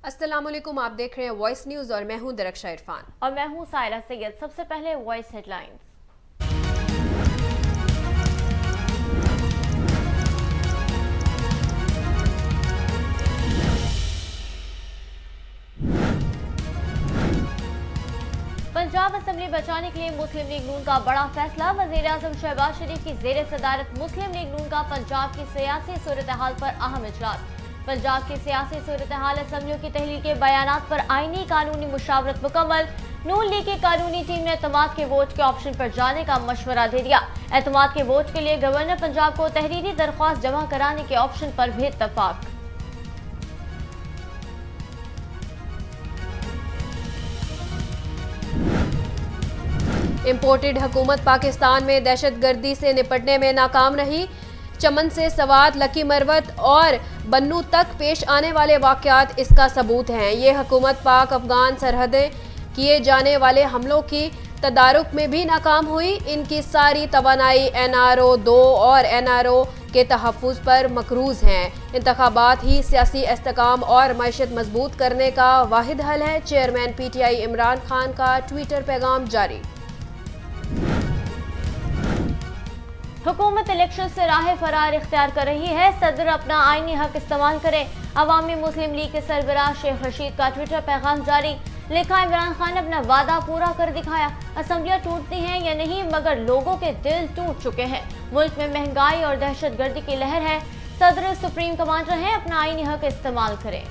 अस्सलाम वालेकुम, आप देख रहे हैं वॉइस न्यूज और मैं हूं दरख्शा इरफान और मैं हूं सायरा सैयद। सबसे पहले वॉइस हेडलाइंस। पंजाब असेंबली बचाने के लिए मुस्लिम लीग नून का बड़ा फैसला। वजीर आजम शहबाज शरीफ की जेर सदारत मुस्लिम लीग नून का पंजाब की सियासी सूरत हाल पर अहम इजलास। पंजाब की सियासी सूरत हाल, असेंबलियों की तहलील के बयानात पर आईनी कानूनी मुशावरत मुकम्मल। नून लीग की कानूनी टीम ने एतमाद के वोट के ऑप्शन पर जाने का मशवरा दे दिया। एतमाद के वोट के लिए गवर्नर पंजाब को तहरीरी दरख्वास्त जमा कराने के ऑप्शन पर भी इत्तफाक। इंपोर्टेड हुकूमत पाकिस्तान में दहशतगर्दी से निपटने में नाकाम रही। चमन से सवात, लकी मरवत और बन्नू तक पेश आने वाले वाकयात इसका सबूत हैं। ये हुकूमत पाक अफगान सरहदें किए जाने वाले हमलों की तदारुक में भी नाकाम हुई। इनकी सारी तवानाई NRO 2 और NRO के तहफ़्फ़ुज़ पर मकरूज़ हैं। इंतखाबात ही सियासी इस्तेकाम और मईशत मजबूत करने का वाहिद हल है। चेयरमैन PTI इमरान खान का ट्विटर पैगाम जारी। हुकूमत इलेक्शन से राह फरार इख्तियार कर रही है। सदर अपना आईनी हक इस्तेमाल करें। अवामी मुस्लिम लीग के सरबराह शेख रशीद का ट्विटर पैगाम जारी। लिखा, इमरान खान ने अपना वादा पूरा कर दिखाया। असेंबलियां टूटती हैं या नहीं, मगर लोगों के दिल टूट चुके हैं। मुल्क में महंगाई और दहशतगर्दी की लहर है। सदर सुप्रीम कमांडर हैं, अपना आईनी हक इस्तेमाल करें।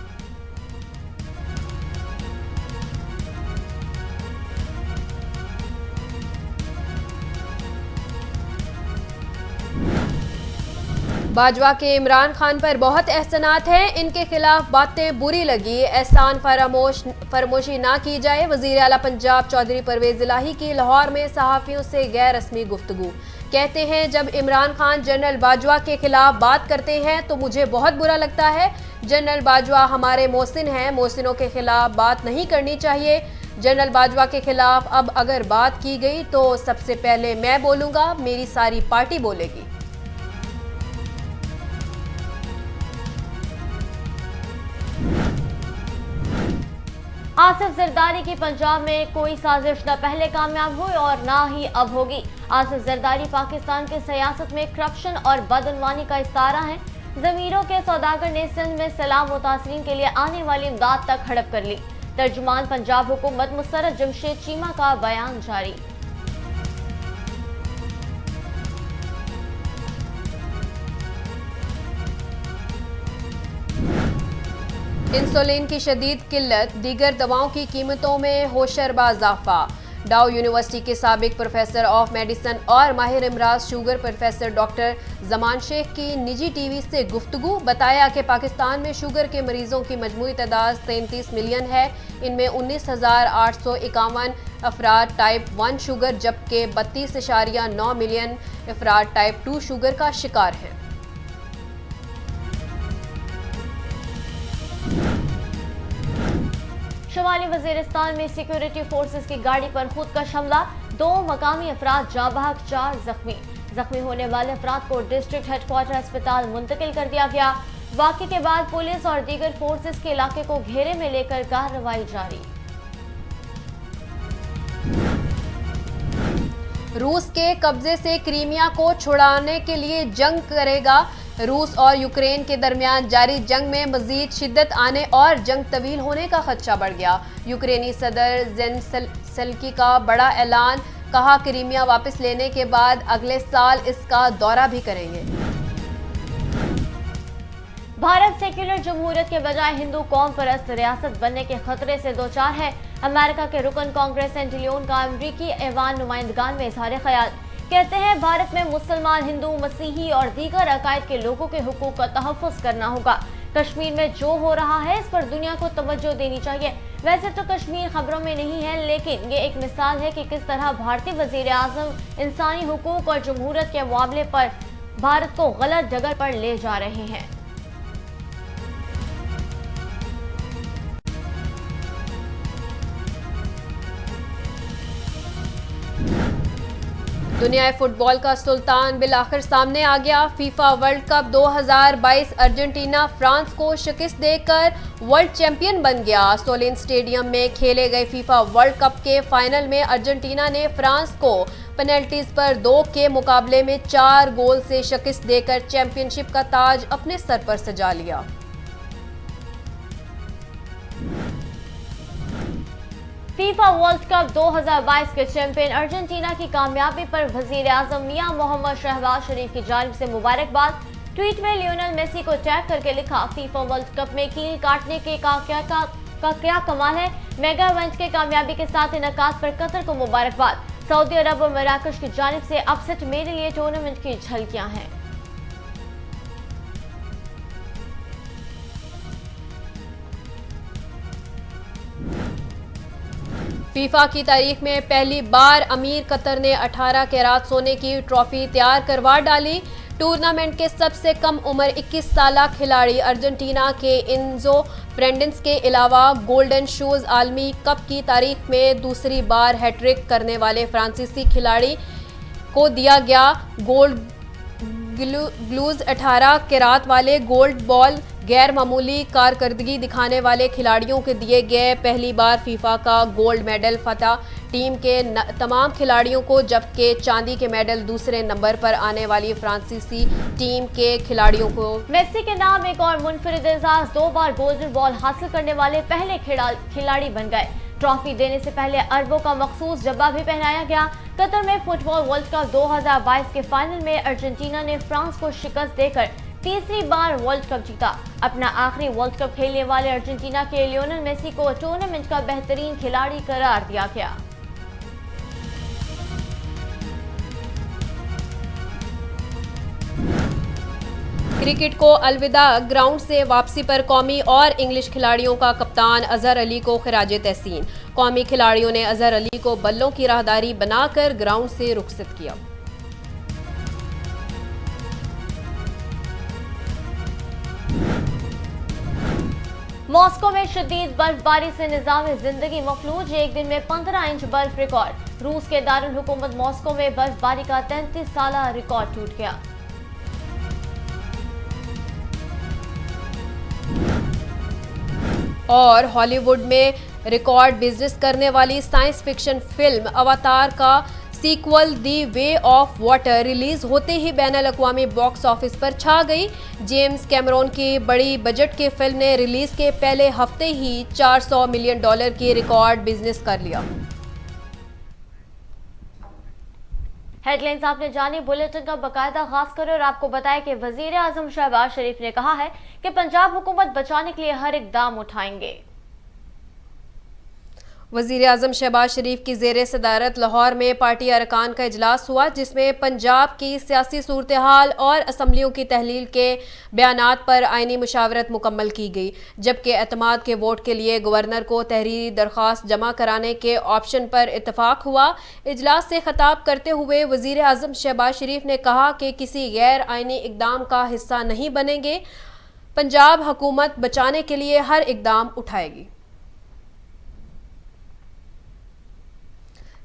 बाजवा के इमरान खान पर बहुत एहसानात हैं। इनके खिलाफ बातें बुरी लगी, एहसान फरामोशी ना की जाए। वजीर आला पंजाब चौधरी परवेज इलाही की लाहौर में सहाफ़ियों से गैर रस्मी गुफ्तगू। कहते हैं, जब इमरान खान जनरल बाजवा के खिलाफ बात करते हैं तो मुझे बहुत बुरा लगता है। जनरल बाजवा हमारे मोहसिन हैं, मोहसिनों के खिलाफ बात नहीं करनी चाहिए। जनरल बाजवा के खिलाफ अब अगर बात की गई तो सबसे पहले मैं बोलूँगा, मेरी सारी पार्टी बोलेगी। आसिफ जरदारी की पंजाब में कोई साजिश न पहले कामयाब हुई और ना ही अब होगी। आसिफ जरदारी पाकिस्तान के सियासत में करप्शन और बदअनवानी का इस्तारा है। जमीरों के सौदागर ने सिंध में सैलाब मुतासरीन के लिए आने वाली इमदाद तक हड़प कर ली। तर्जुमान पंजाब हुकूमत मुसर्रत जमशेद चीमा का बयान जारी। इंसुलिन की शदीद किल्लत, दीगर दवाओं की कीमतों में होशरबा इजाफा। डाउ यूनिवर्सिटी के साबिक प्रोफेसर ऑफ मेडिसिन और माहिर इमराज sugar professor doctor Zaman Sheikh की निजी TV से गुफ्तगू। बताया कि पाकिस्तान में शुगर के मरीजों की मजमूई तादाद 33 मिलियन है। इनमें 19,851 अफराद टाइप 1 शुगर जबकि 32.9 मिलियन अफराद टाइप 2 शुगर का शिकार हैं। शुमाली वजीरिस्तान में सिक्योरिटी फोर्सेस की गाड़ी पर खुदकश हमला। 2 मकामी अफराद जाँ बहक, 4 जख्मी। जख्मी होने वाले अफराद को डिस्ट्रिक्ट हेडक्वार्टर अस्पताल मुंतकिल कर दिया गया। वाक़े के बाद पुलिस और दीगर फोर्सेस के इलाके को घेरे में लेकर कार्रवाई जारी। रूस के कब्जे से क्रीमिया को छुड़ाने के लिए जंग करेगा। रूस और यूक्रेन के दरमियान जारी जंग में मजीद शिद्दत आने और जंग तवील होने का खदशा बढ़ गया। यूक्रेनी सदर ज़ेलेंस्की का बड़ा ऐलान, कहा क्रीमिया वापस लेने के बाद अगले साल इसका दौरा भी करेंगे। भारत सेक्युलर जमहूरियत के बजाय हिंदू कौम परस्त रियासत बनने के खतरे से दो चार है। अमेरिका के रुकन कांग्रेस एंड लियोन का अमरीकी ऐवान नुमाइंदगान में इजहार ख्याल। कहते हैं, भारत में मुसलमान, हिंदू, मसीही और दीगर अकायद के लोगों के हुकूक का तहफ़्फ़ुज़ करना होगा। कश्मीर में जो हो रहा है इस पर दुनिया को तवज्जो देनी चाहिए। वैसे तो कश्मीर खबरों में नहीं है, लेकिन ये एक मिसाल है कि किस तरह भारतीय वज़ीर आज़म इंसानी हुकूक और जमहूरियत के मामले पर भारत को गलत जगह पर ले जा रहे हैं। दुनिया फुटबॉल का सुल्तान बिल आखिर सामने आ गया। FIFA World cup 2022 Argentina France को शिकस्त देकर वर्ल्ड चैंपियन बन गया। सोलिन स्टेडियम में खेले गए फीफा वर्ल्ड कप के फाइनल में अर्जेंटीना ने फ्रांस को पेनल्टीज पर 2 के मुकाबले में 4 गोल से शिकस्त देकर चैंपियनशिप का ताज अपने सर पर सजा लिया। फीफा वर्ल्ड कप 2022 के चैंपियन अर्जेंटीना की कामयाबी पर वजीर आजम मियां मोहम्मद शहबाज शरीफ की जानिब से मुबारकबाद। ट्वीट में लियोनेल मेसी को टैग करके लिखा, फीफा वर्ल्ड कप में कील काटने के का क्या कमाल है। मेगा इवेंट के कामयाबी के साथ इनकाद पर कतर को मुबारकबाद। सऊदी अरब और मराकश की जानिब से अपसेट मेरे लिए टूर्नामेंट की झलकियां हैं। फीफा की तारीख में पहली बार अमीर कतर ने 18 कैरात सोने की ट्रॉफी तैयार करवा डाली। टूर्नामेंट के सबसे कम उम्र 21 साल खिलाड़ी अर्जेंटीना के इन्जो फेरेंडिस के अलावा गोल्डन शूज आलमी कप की तारीख में दूसरी बार हैट्रिक करने वाले फ्रांसीसी खिलाड़ी को दिया गया गोल्ड ग्लूज। 18 कैरात वाले गोल्ड बॉल गैर मामूली कारकर्दगी दिखाने वाले खिलाड़ियों के दिए गए पहली बार फीफा का गोल्ड मेडल फतह टीम के तमाम खिलाड़ियों को, जबकि चांदी के मेडल दूसरे नंबर पर आने वाली फ्रांसीसी टीम के खिलाड़ियों को। मेसी के नाम एक और मुनफरिद एजाज, 2 बार गोल्डन बॉल हासिल करने वाले पहले खिलाड़ी बन गए। ट्रॉफी देने से पहले अरबों का मखसूस जब्बा भी पहनाया गया। कतर में फुटबॉल वर्ल्ड कप 2022 के फाइनल में अर्जेंटीना ने फ्रांस को शिकस्त देकर तीसरी बार वर्ल्ड कप जीता। अपना आखिरी वर्ल्ड कप खेलने वाले अर्जेंटीना के लियोनेल मेसी को टूर्नामेंट का बेहतरीन खिलाड़ी करार दिया गया। क्रिकेट को अलविदा, ग्राउंड से वापसी पर कौमी और इंग्लिश खिलाड़ियों का कप्तान अजहर अली को खिराजे तहसीन। कौमी खिलाड़ियों ने अजहर अली को बल्लों की राहदारी बनाकर ग्राउंड से रुखसत किया। मॉस्को में शदीद बर्फबारी से निज़ाम जिंदगी मफलूज, एक दिन में 15 इंच बर्फ रिकॉर्ड। रूस के दारुल हुकूमत मॉस्को में बर्फबारी का 33 साला रिकॉर्ड टूट गया। और हॉलीवुड में रिकॉर्ड बिजनेस करने वाली साइंस फिक्शन फिल्म अवतार का sequel the way of water release होते ही बैनुल अक़वामी बॉक्स ऑफिस पर छा गई। जेम्स कैमरॉन की बड़ी बजट की फिल्म ने रिलीज के पहले हफ्ते ही $400 मिलियन की रिकॉर्ड बिजनेस कर लिया। हेडलाइंस आपने जानी, बुलेटिन का बाकायदा आगाज करें और आपको बताएं कि वजीर आजम शहबाज शरीफ ने कहा है कि पंजाब हुकूमत बचाने के लिए हर इकदाम उठाएंगे। वजीर आजम शहबाज शरीफ की ज़ेरे सदारत लाहौर में पार्टी अरकान का इजलास हुआ, जिसमें पंजाब की सियासी सूरत हाल और असम्बलियों की तहलील के बयानात पर आइनी मुशावरत मुकम्मल की गई, जबकि एतमाद के वोट के लिए गवर्नर को तहरीरी दरख्वास्त जमा कराने के ऑप्शन पर इतफाक हुआ। इजलास से खिताब करते हुए वजीर आजम शहबाज शरीफ ने कहा कि किसी गैर आइनी इकदाम का हिस्सा नहीं बनेंगे। पंजाब हुकूमत बचाने के लिए हर इकदाम उठाएगी।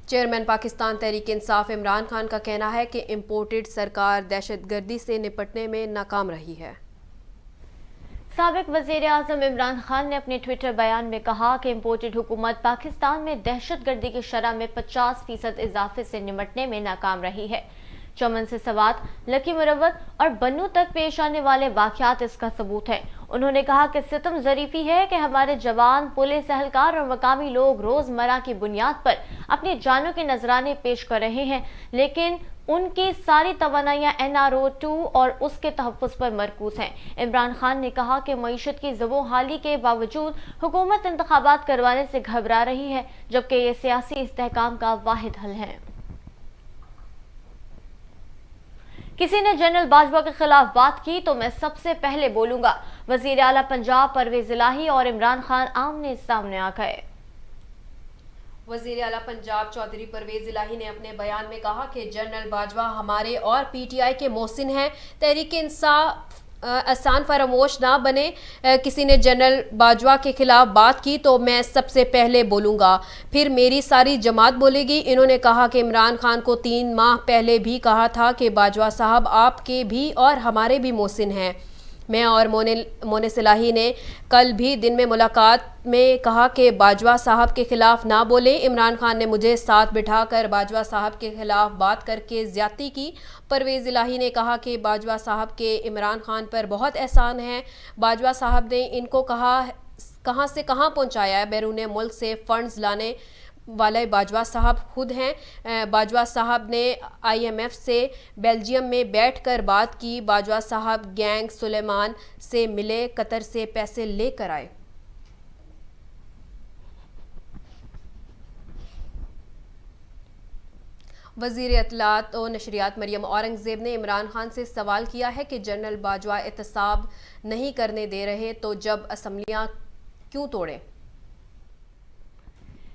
चेयरमैन पाकिस्तान तहरीक इंसाफ इमरान खान का कहना है कि इम्पोर्टेड सरकार दहशतगर्दी से निपटने में नाकाम रही है। साबिक वज़ीर आज़म इमरान खान ने अपने ट्विटर बयान में कहा कि इम्पोर्टेड हुकूमत पाकिस्तान में दहशतगर्दी की शरह में 50% इजाफे से निपटने में नाकाम रही है। चमन से सवात, लकी मुरव्वत और बन्नू तक पेश आने वाले वाक़यात इसका सबूत है। उन्होंने कहा कि सितम ज़रीफ़ी है कि हमारे जवान, पुलिस एहलकार और मकामी लोग रोज़मर्रा की बुनियाद पर अपनी जानों के नजराने पेश कर रहे हैं, लेकिन उनकी सारी तवानाइयाँ NRO-2 और उसके तहफ़्फ़ुज़ पर मरकूज़ हैं। इमरान खान ने कहा कि मईशत की ज़बोहाली के बावजूद हुकूमत इंतखाबात करवाने से घबरा रही है, जबकि ये सियासी इस्तेहकाम का वाहिद हल है। किसी ने जनरल बाजवा के खिलाफ बात की तो मैं सबसे पहले बोलूंगा। वजीर आला पंजाब परवेज इलाही और इमरान खान आमने सामने आ गए। वजीर आला पंजाब चौधरी परवेज इलाही ने अपने बयान में कहा कि जनरल बाजवा हमारे और PTI के मोहसिन हैं। तहरीक इंसाफ एहसान फरामोश ना बने। किसी ने जनरल बाजवा के खिलाफ बात की तो मैं सबसे पहले बोलूँगा, फिर मेरी सारी जमात बोलेगी। इन्होंने कहा कि इमरान खान को 3 माह पहले भी कहा था कि बाजवा साहब आपके भी और हमारे भी मोहसिन हैं। मैं और मोने सिलाही ने कल भी दिन में मुलाकात में कहा कि बाजवा साहब के खिलाफ ना बोले। इमरान खान ने मुझे साथ बिठाकर बाजवा साहब के खिलाफ बात करके ज्यादती की। परवेज़ इलाही ने कहा कि बाजवा साहब के इमरान खान पर बहुत एहसान है। बाजवा साहब ने इनको कहाँ से कहाँ पहुँचाया है। बैरून मुल्क से फंड्स लाने वाले बाजवा साहब खुद हैं। बाजवा साहब ने IMF से बेल्जियम में बैठकर बात की। बाजवा साहब गैंग सुलेमान से मिले, कतर से पैसे लेकर आए। वज़ीर इत्तलात और नशरियात मरियम औरंगज़ेब ने इमरान खान से सवाल किया है कि जनरल बाजवा एहतसाब नहीं करने दे रहे तो जब असम्बलियाँ क्यों तोड़ें।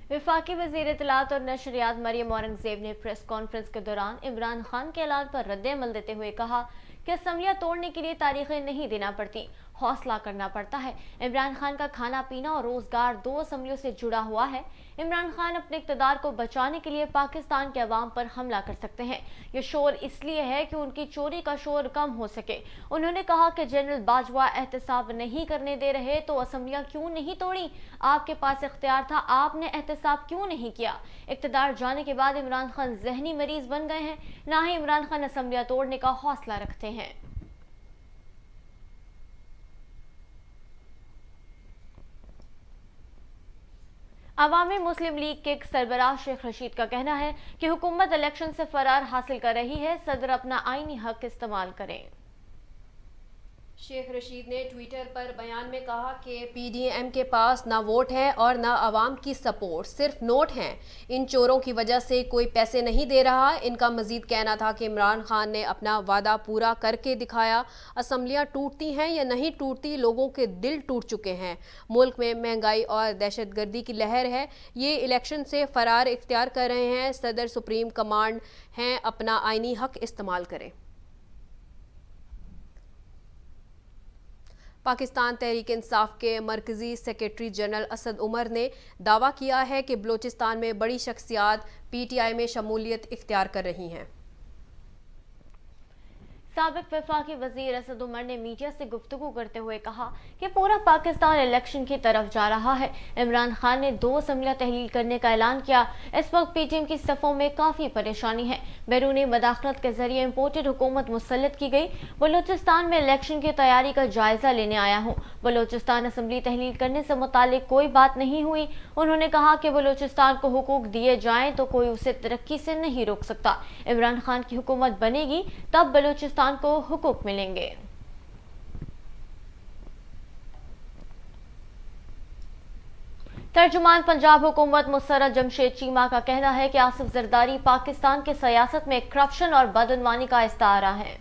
वफाकी वज़ीर इत्तलात और नशरियात मरियम औरंगज़ेब ने प्रेस कॉन्फ्रेंस के दौरान इमरान खान के ऐलान पर रद्द-ए-अमल देते हुए कहा कि असम्बलियाँ तोड़ने के लिए तारीखें नहीं देना पड़ती, हौसला करना पड़ता है। इमरान खान का खाना पीना और रोजगार 2 असम्बलियों से जुड़ा हुआ है। इमरान खान अपने इक़्तिदार को बचाने के लिए पाकिस्तान के अवाम पर हमला कर सकते हैं। ये शोर इसलिए है कि उनकी चोरी का शोर कम हो सके। उन्होंने कहा कि जनरल बाजवा एहतसाब नहीं करने दे रहे तो असम्बलियाँ क्यों नहीं तोड़ी। आपके पास इख्तियार था, आपने एहतसाब क्यों नहीं किया। इक़्तिदार जाने के बाद इमरान खान जहनी मरीज बन गए हैं, ना ही इमरान खान असम्बलियाँ तोड़ने का हौसला रखते हैं। अवामी मुस्लिम लीग के सरबराह शेख रशीद का कहना है कि हुकूमत इलेक्शन से फरार हासिल कर रही है, सदर अपना आईनी हक इस्तेमाल करें। शेख रशीद ने ट्विटर पर बयान में कहा कि PDM के पास ना वोट है और ना आवाम की सपोर्ट, सिर्फ नोट हैं। इन चोरों की वजह से कोई पैसे नहीं दे रहा। इनका मजीद कहना था कि इमरान खान ने अपना वादा पूरा करके दिखाया। असम्बलियाँ टूटती हैं या नहीं टूटती, लोगों के दिल टूट चुके हैं। मुल्क में महंगाई और दहशतगर्दी की लहर है। ये इलेक्शन से फरार इख्तियार कर रहे हैं। सदर सुप्रीम कमांड हैं, अपना आईनी हक इस्तेमाल करें। पाकिस्तान तहरीक इंसाफ के मरकजी सेक्रेटरी जनरल असद उमर ने दावा किया है कि बलूचिस्तान में बड़ी शख्सियात PTI में शमूलियत इख्तियार कर रही हैं। साबिक वफाकी वजीर असद उमर ने मीडिया से गुफ्तगू करते हुए कहा कि पूरा पाकिस्तान इलेक्शन की तरफ जा रहा है। इमरान खान ने 2 असम्बलियाँ तहलील करने का ऐलान किया। इस वक्त PTM की सफ़ों में काफ़ी परेशानी है। बैरूनी मदाखलत के जरिए इम्पोर्टेड हुकूमत मुसल्लत की गई। बलूचिस्तान में इलेक्शन की तैयारी का जायजा लेने आया हूँ। बलूचिस्तान असम्बली तहलील करने से मुतालिक कोई बात नहीं हुई। उन्होंने कहा कि बलूचिस्तान को हुकूक दिए जाएं तो कोई उसे तरक्की से नहीं रोक सकता। इमरान खान की हुकूमत बनेगी तब बलूचिस्तान को हुकूक मिलेंगे। तर्जुमान पंजाब हुकूमत मुसर्रत जमशेद चीमा का कहना है कि आसिफ जरदारी पाकिस्तान के सियासत में करप्शन और बदअनवानी का इस्तारा है।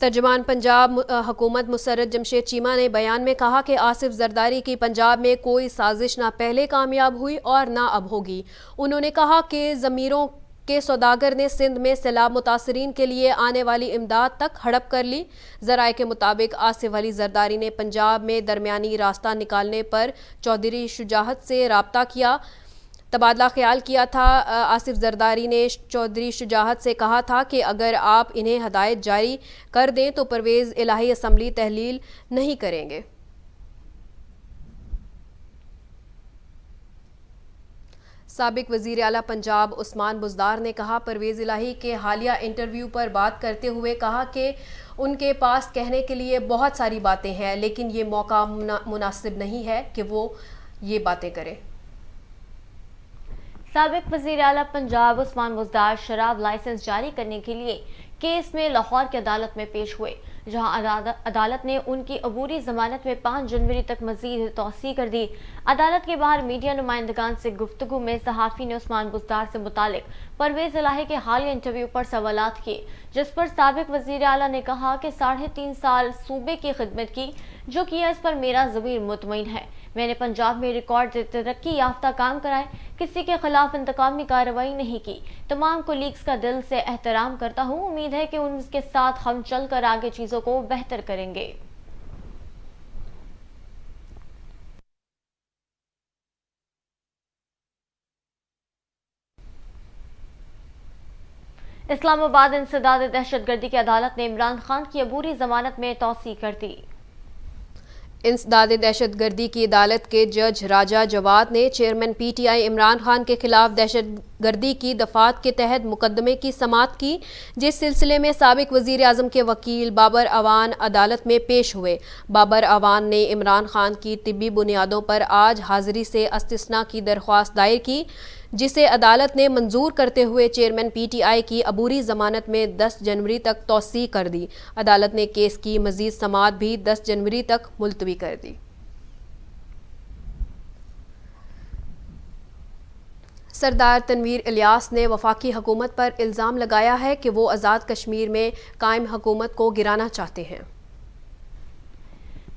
तर्जुमान पंजाब हुकूमत मुसर्रत जमशेद चीमा ने बयान में कहा कि आसिफ जरदारी की पंजाब में कोई साजिश ना पहले कामयाब हुई और ना अब होगी। उन्होंने कहा कि ज़मीरों के सौदागर ने सिंध में सैलाब मुतासरीन के लिए आने वाली इमदाद तक हड़प कर ली। ज़राए के मुताबिक आसिफ अली जरदारी ने पंजाब में दरमियानी रास्ता निकालने पर चौधरी शुजाहत से रब्ता किया, तबादला ख्याल किया था। आसिफ जरदारी ने चौधरी शुजाहत से कहा था कि अगर आप इन्हें हदायत जारी कर दें तो परवेज़ इलाही असम्बली तहलील नहीं करेंगे। साबिक वज़ीर आला पंजाब उस्मान बुज़दार ने कहा, परवेज़ इलाही के हालिया इंटरव्यू पर बात करते हुए कहा कि उनके पास कहने के लिए बहुत सारी बातें हैं, लेकिन ये मौका मुनासिब नहीं है कि वो ये बातें करें। साबिक वज़ीर आला पंजाब उस्मान बुज़दार शराब लाइसेंस जारी करने के लिए केस में लाहौर की अदालत में पेश हुए। जहां अदालत ने उनकी अबूरी जमानत में 5 जनवरी तक मजीद तौसी कर दी। अदालत के बाहर मीडिया नुमाइंदगान से गुफ्तगू में सहाफ़ी ने उस्मान बुज़दार से मुतालिक परवेज इलाही के हालिया इंटरव्यू पर सवालात किए, जिस पर साबिक वज़ीर आला ने कहा कि 3.5 साल सूबे की खिदमत की, जो किया इस पर मेरा ज़मीर मुतमईन है। मैंने पंजाब में रिकॉर्ड तरक्की याफ्ता काम कराए, किसी के खिलाफ इंतकामी कार्रवाई नहीं की। तमाम कोलीग्स का दिल से एहतराम करता हूँ। उम्मीद है कि उनके साथ हम चलकर आगे चीजों को बेहतर करेंगे। इस्लामाबाद इंसदाद दहशतगर्दी की अदालत ने इमरान खान की अबूरी जमानत में तौसी कर दी। इंसदाद दहशतगर्दी की अदालत के जज राजा जवाद ने चेयरमैन पीटीआई इमरान खान के खिलाफ दहशतगर्दी की दफात के तहत मुकदमे की समाअत की, जिस सिलसिले में साबिक वजीर आजम के वकील बाबर अवान अदालत में पेश हुए। बाबर अवान ने इमरान खान की तिब्बी बुनियादों पर आज हाजिरी से इस्तिस्ना की दरख्वास्त दायर की, जिसे अदालत ने मंजूर करते हुए चेयरमैन पीटीआई की अबूरी जमानत में 10 जनवरी तक तौसी कर दी। अदालत ने केस की मजीद समाअत भी 10 जनवरी तक मुलतवी कर दी। सरदार तनवीर इलियास ने वफाकी हुकूमत पर इल्ज़ाम लगाया है कि वो आज़ाद कश्मीर में कायम हुकूमत को गिराना चाहते हैं।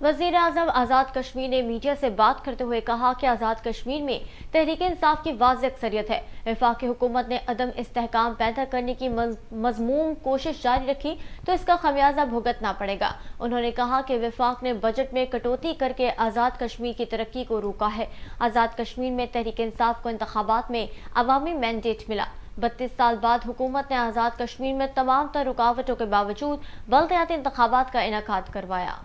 वज़ीर आज़म आज़ाद कश्मीर ने मीडिया से बात करते हुए कहा कि आज़ाद कश्मीर में तहरीक इंसाफ की वाज़ेह अक्सरियत है। वफाकी हुकूमत ने अदम इस्तेहकाम पैदा करने की मज़मूम कोशिश जारी रखी तो इसका खमियाजा भुगतना पड़ेगा। उन्होंने कहा कि वफाक ने बजट में कटौती करके आज़ाद कश्मीर की तरक्की को रोका है। आज़ाद कश्मीर में तहरीक इंसाफ को इंतखाबात में अवामी मैंडेट मिला। 32 साल बाद हुकूमत ने आज़ाद कश्मीर में तमाम तर रुकावटों के बावजूद बल्दियाती इंतखाबात का इनेकाद करवाया।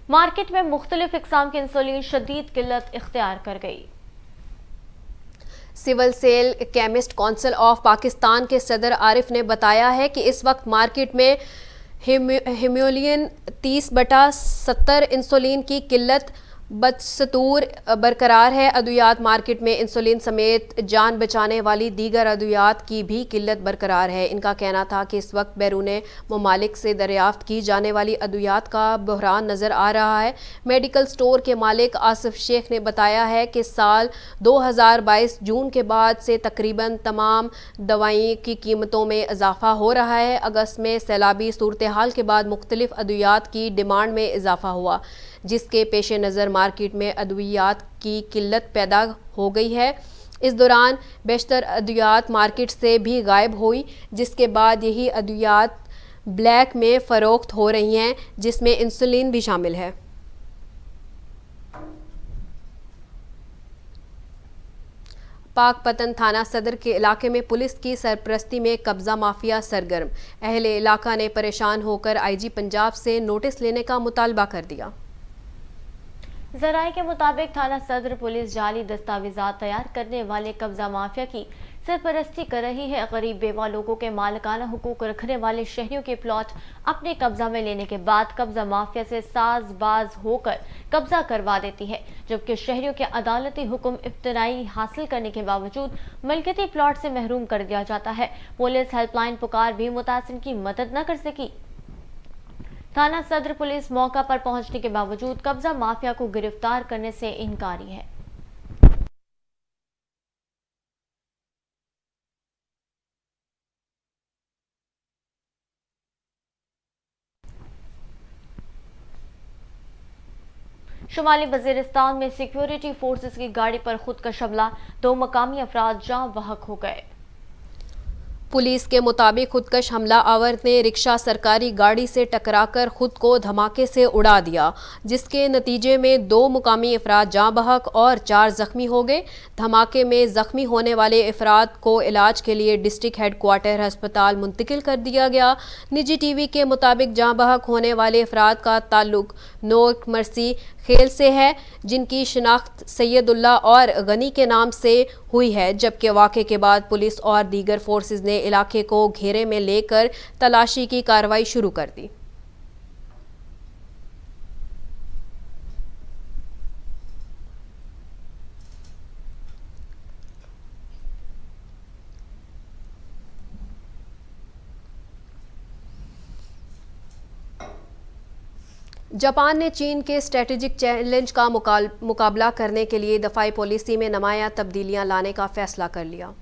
मार्केट में मुख्तलिफ इक़साम की इंसुलिन शदीद किल्लत इख्तियार कर गई। Civil sale chemist council of Pakistan के सदर आरिफ ने बताया है कि इस वक्त मार्केट में हिमोलियन 30/70 इंसुलिन की किल्लत बदस्तूर बरकरार है। अद्वियात मार्केट में इंसुलिन समेत जान बचाने वाली दीगर अद्वियात की भी किल्लत बरकरार है। इनका कहना था कि इस वक्त बैरून ममालिक से दरियाफ्त की जाने वाली अद्वियात का बहरान नज़र आ रहा है। मेडिकल स्टोर के मालिक आसिफ शेख ने बताया है कि साल 2022 जून के बाद से तकरीबन तमाम दवाई की कीमतों में इजाफा हो रहा है। अगस्त में सैलाबी सूरत हाल के बाद मुख्तलिफ अद्वियात की डिमांड में इजाफा हुआ, जिसके पेश नज़र मार्केट में अद्वियात की किल्लत पैदा हो गई है। इस दौरान बेशतर अद्वियात मार्केट से भी गायब हुई, जिसके बाद यही अद्वियात ब्लैक में फ़रोख्त हो रही हैं, जिसमें इंसुलिन भी शामिल है। पाकपतन थाना सदर के इलाके में पुलिस की सरपरस्ती में कब्जा माफिया सरगर्म। अहले इलाका ने परेशान होकर आईजी पंजाब से नोटिस लेने का मुतालबा कर दिया। ज़राए के मुताबिक थाना सदर पुलिस जाली दस्तावेजात तैयार करने वाले कब्जा माफिया की सरपरस्ती कर रही है। गरीब बेवा लोगों के मालिकाना हुकूक रखने वाले शहरियों के प्लॉट अपने कब्जा में लेने के बाद कब्जा माफिया से साजबाज होकर कब्जा करवा देती है, जबकि शहरियों के अदालती हुक्म इब्तदाई हासिल करने के बावजूद मलकियती प्लॉट से महरूम कर दिया जाता है। पुलिस हेल्पलाइन पुकार भी मुतासिर की मदद न कर सकी। थाना सदर पुलिस मौका पर पहुंचने के बावजूद कब्जा माफिया को गिरफ्तार करने से इनकारी है। शुमाली वजीरिस्तान में सिक्योरिटी फोर्सेस की गाड़ी पर खुदकश हमला, 2 मकामी अफराद जाँ बहक हो गए। पुलिस के मुताबिक खुदकश हमला आवर ने रिक्शा सरकारी गाड़ी से टकराकर खुद को धमाके से उड़ा दिया, जिसके नतीजे में 2 मुकामी अफराद जाँ बहक और 4 जख्मी हो गए। धमाके में जख्मी होने वाले अफराद को इलाज के लिए डिस्ट्रिक्ट हेडक्वार्टर अस्पताल मुंतकिल कर दिया गया। निजी टीवी के मुताबिक जाँ बहक होने वाले अफराद का ताल्लुक नोक मर्सी खेल से है, जिनकी शिनाख्त सैयदुल्ला और गनी के नाम से हुई है, जबकि वाक़े के बाद पुलिस और दीगर फोर्सेस ने इलाके को घेरे में लेकर तलाशी की कार्रवाई शुरू कर दी। जापान ने चीन के स्ट्रेटेजिक चैलेंज का मुकाबला करने के लिए दफाई पॉलिसी में नुमायां तब्दीलियां लाने का फैसला कर लिया।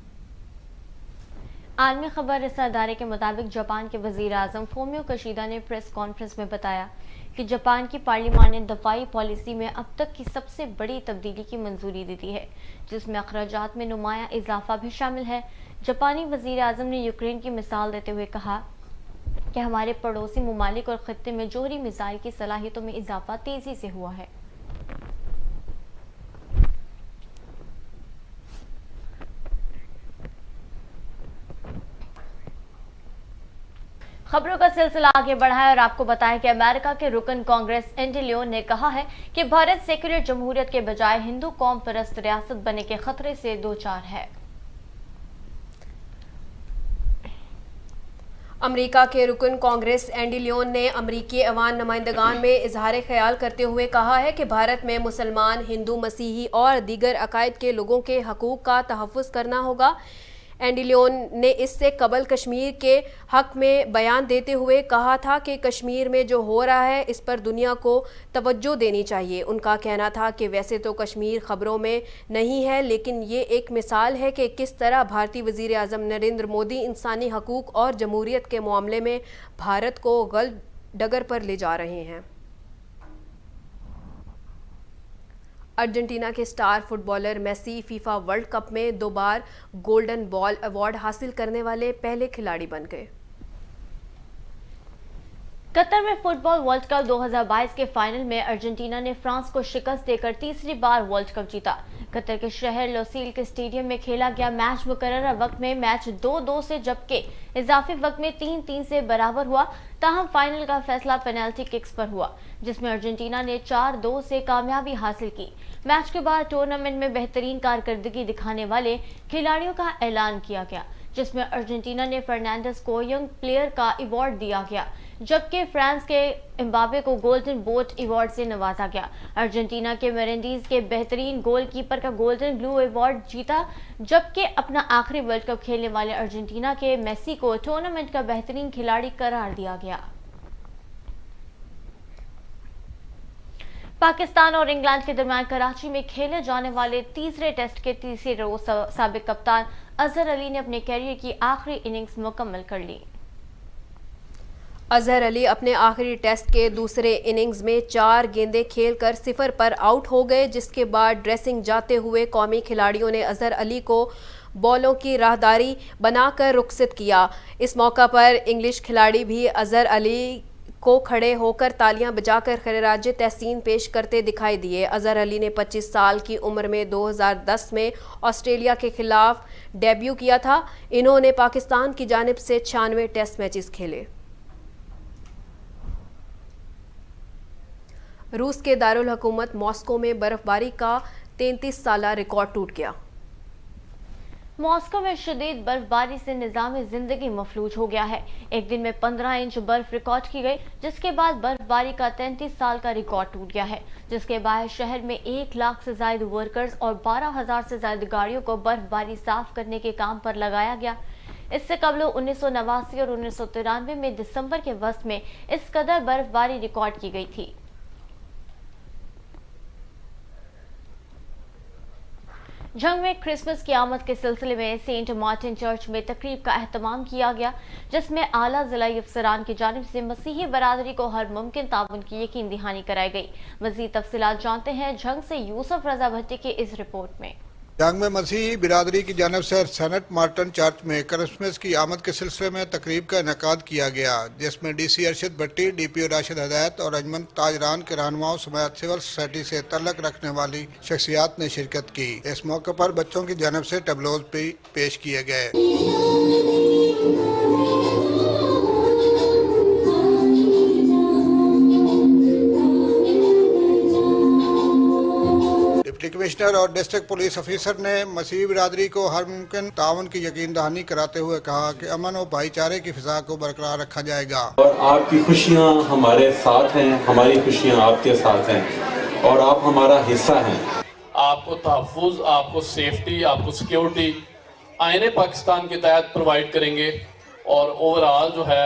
आलमी खबर रसा अदारे के मुताबिक जापान के वजीर आजम फोमियो किशिदा ने प्रेस कॉन्फ्रेंस में बताया कि जापान की पार्लियामान ने दफाई पॉलिसी में अब तक की सबसे बड़ी तब्दीली की मंजूरी दी थी है, जिसमें अखराजात में नुमायां इजाफा भी शामिल है। जापानी वजीर आजम ने यूक्रेन की मिसाल देते हुए कहा कि हमारे पड़ोसी ममालिक और खत्ते में जोहरी मिसाइल की सलाहियतों में इजाफा तेजी से हुआ है। खबरों का सिलसिला आगे बढ़ा है और आपको बताएं कि अमेरिका के रुकन कांग्रेस एंडी लियोन ने कहा है कि भारत सेक्युलर जमहूरियत के बजाय हिंदू कौम परस्त रियासत बनने के खतरे से दो चार है। अमेरिका के रुकन कांग्रेस एंडी लियोन ने अमेरिकी अवान नुमाइंदगान में इजहार ख्याल करते हुए कहा है कि भारत में मुसलमान, हिंदू, मसीही और दीगर अकायद के लोगों के हकूक़ का तहफ़्फ़ुज़ करना होगा। एंडी लियोन ने इससे कबल कश्मीर के हक में बयान देते हुए कहा था कि कश्मीर में जो हो रहा है इस पर दुनिया को तवज्जो देनी चाहिए। उनका कहना था कि वैसे तो कश्मीर खबरों में नहीं है, लेकिन ये एक मिसाल है कि किस तरह भारतीय वज़ीर आज़म नरेंद्र मोदी इंसानी हकूक़ और जमहूरियत के मामले में भारत को गलत डगर पर ले जा रहे हैं। अर्जेंटीना के star footballer Messi FIFA World Cup में 2 बार गोल्डन बॉल अवार्ड हासिल करने वाले पहले खिलाड़ी बन गए। कतर में फुटबॉल वर्ल्ड कप 2022 के फाइनल में अर्जेंटीना ने फ्रांस को शिकस्त देकर तीसरी बार वर्ल्ड कप जीता। कतर के शहर लोसील के स्टेडियम में खेला गया मैच मुकर्रर वक्त में मैच 2-2 से जबकि इजाफी वक्त में 3-3 से बराबर हुआ। ताहम फाइनल का फैसला पेनल्टी किक्स पर हुआ, जिसमें अर्जेंटीना ने 4-2 से कामयाबी हासिल की। मैच के बाद टूर्नामेंट में बेहतरीन कारकर्दगी दिखाने वाले खिलाड़ियों का ऐलान किया गया, जिसमें अर्जेंटीना ने फर्नांडिस को यंग प्लेयर का अवार्ड दिया गया, जबकि फ्रांस के एम्बापे को गोल्डन बोट अवार्ड से नवाजा गया। अर्जेंटीना के मेरेंडीज के बेहतरीन गोलकीपर का गोल्डन ग्लू अवार्ड जीता, जबकि अपना आखिरी वर्ल्ड कप खेलने वाले अर्जेंटीना के मेसी को टूर्नामेंट का बेहतरीन खिलाड़ी करार दिया गया। पाकिस्तान और इंग्लैंड के दरमियान कराची में खेले जाने वाले तीसरे टेस्ट के तीसरे रोज साबिक कप्तान अजहर अली ने अपने कैरियर की आखिरी इनिंग्स मुकम्मल कर ली। अजहर अली अपने आखिरी टेस्ट के दूसरे इनिंग्स में 4 गेंदें खेलकर 0 पर आउट हो गए, जिसके बाद ड्रेसिंग जाते हुए कौमी खिलाड़ियों ने अजहर अली को बॉलों की राहदारी बनाकर रुखसत किया। इस मौका पर इंग्लिश खिलाड़ी भी अजहर अली को खड़े होकर तालियां बजाकर खैराज तहसीन पेश करते दिखाई दिए। अजहर अली ने 25 साल की उम्र में 2010 में ऑस्ट्रेलिया के खिलाफ डेब्यू किया था। इन्होंने पाकिस्तान की जानिब से 96 टेस्ट मैचेस खेले। रूस के दारुल हुकूमत मॉस्को में बर्फबारी का 33 साला रिकॉर्ड टूट गया। मॉस्को में शदीद बर्फबारी से निज़ाम जिंदगी मफलूज हो गया है। एक दिन में 15 इंच बर्फ रिकॉर्ड की गई, जिसके बाद बर्फबारी का 33 साल का रिकॉर्ड टूट गया है, जिसके बाद शहर में 1 लाख से ज्यादा वर्कर्स और 12,000 से ज्यादा गाड़ियों को बर्फबारी साफ करने के काम पर लगाया गया। इससे कबल 1989 और 1993 में दिसंबर के वस्त में इस कदर बर्फबारी रिकॉर्ड की गई थी। जंग में क्रिसमस की आमद के सिलसिले में सेंट मार्टिन चर्च में तकरीब का एहतमाम किया गया, जिसमें आला ज़िलाई अफसरान की जानिब से मसीही बरादरी को हर मुमकिन ताउन की यकीन दहानी कराई गई। मज़ीद तफसीलात जानते हैं जंग से यूसुफ रजा भट्टी की इस रिपोर्ट में। जंग में मसीही बिरादरी की जानिब से सेंट मार्टिन चर्च में क्रिसमस की आमद के सिलसिले में तकरीब का इनेकाद किया गया, जिसमें DC अरशद भट्टी, DPO राशिद हदायत और अंजमन ताजरान के रहनुमाओं समेत सिविल सोसाइटी से तल्लक रखने वाली शख्सियात ने शिरकत की। इस मौके पर बच्चों की जानिब से टैबलोज पेश किए गए। डिप्टी कमिश्नर और डिस्ट्रिक्ट पुलिस ऑफिसर ने मसीही बिरादरी को हर मुमकिन ताउन की यकीन दहानी कराते हुए कहा कि अमन और भाईचारे की फिजा को बरकरार रखा जाएगा। और आपकी खुशियाँ हमारे साथ हैं, हमारी खुशियाँ आपके साथ हैं और आप हमारा हिस्सा हैं। आपको तहफ़्फ़ुज़, आपको सेफ्टी, आपको सिक्योरिटी आईने पाकिस्तान के तहत प्रोवाइड करेंगे और ओवरऑल जो है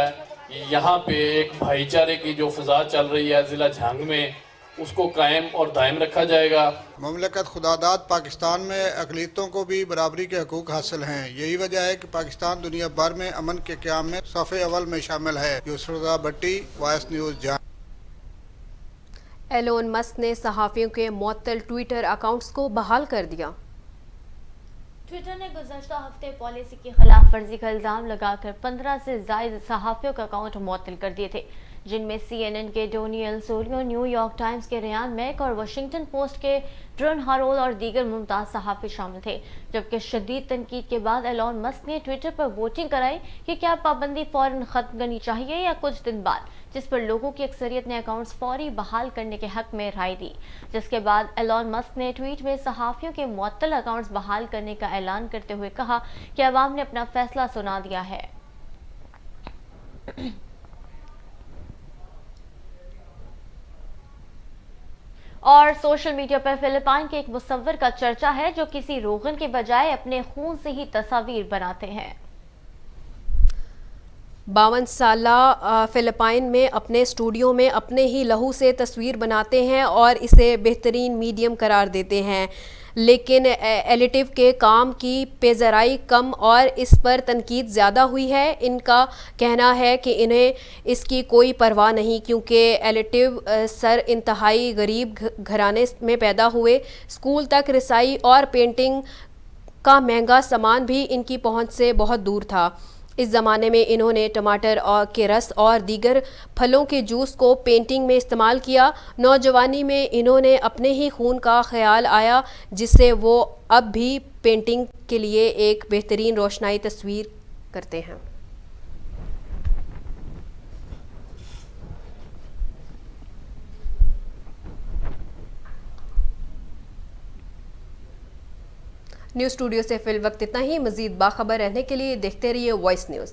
यहाँ पे एक भाईचारे की जो फिजा चल रही है ज़िला झांग में, उसको कायम और दायम रखा जाएगा। ममलकत खुदादाद पाकिस्तान में अक़लियतों को भी बराबरी के हकूक़ हासिल हैं। यही वजह है कि पाकिस्तान दुनिया भर में अमन के क़याम में सफ़े अव्वल में शामिल है। Yusuf Bhatti, voice news Jhang. Elon Musk ने सहाफ़ियों के मुअत्तल ट्विटर अकाउंट्स को बहाल कर दिया। ट्विटर ने गुज़श्ता हफ्ते पॉलिसी की खिलाफ वर्जी का इल्ज़ाम लगाकर 15 से ज़ायद सहाफ़ियों का अकाउंट मुअत्तल कर दिए थे, जिनमें CNN के डोनियल सोलियो, न्यूयॉर्क टाइम्स के रियान मैक और वाशिंगटन पोस्ट के ड्रन हारोल और दीगर मुमताज़ सहाफ़ी शामिल थे। जबकि शदीद तनकीद के बाद एलोन मस्क ने ट्विटर पर वोटिंग कराई कि क्या पाबंदी फ़ौरन ख़त्म करनी चाहिए या कुछ दिन बाद, जिस पर लोगों की अक्सरियत ने अकाउंट्स फौरी बहाल करने के हक में राय दी। जिसके बाद एलोन मस्क ने ट्वीट में सहाफ़ियों के मुअत्तल अकाउंट्स बहाल करने का ऐलान करते हुए कहा कि अवाम ने अपना फैसला सुना दिया है। और सोशल मीडिया पर फिलिपाइन के एक मुसव्विर का चर्चा है जो किसी रोगन के बजाय अपने खून से ही तस्वीर बनाते हैं। 52 साला फिलिपाइन में अपने स्टूडियो में अपने ही लहू से तस्वीर बनाते हैं और इसे बेहतरीन मीडियम करार देते हैं, लेकिन एडिटिव के काम की पेशराई कम और इस पर तनकीद ज़्यादा हुई है। इनका कहना है कि इन्हें इसकी कोई परवाह नहीं, क्योंकि एडिटिव सर इंतहाई गरीब घराने में पैदा हुए, स्कूल तक रसाई और पेंटिंग का महंगा सामान भी इनकी पहुंच से बहुत दूर था। इस ज़माने में इन्होंने टमाटर और के रस और दीगर फलों के जूस को पेंटिंग में इस्तेमाल किया। नौजवानी में इन्होंने अपने ही खून का ख्याल आया, जिससे वो अब भी पेंटिंग के लिए एक बेहतरीन रोशनाई तस्वीर करते हैं। न्यूज़ स्टूडियो से फिल वक्त इतना ही। मज़ीद बाखबर रहने के लिए देखते रहिए वॉइस न्यूज़।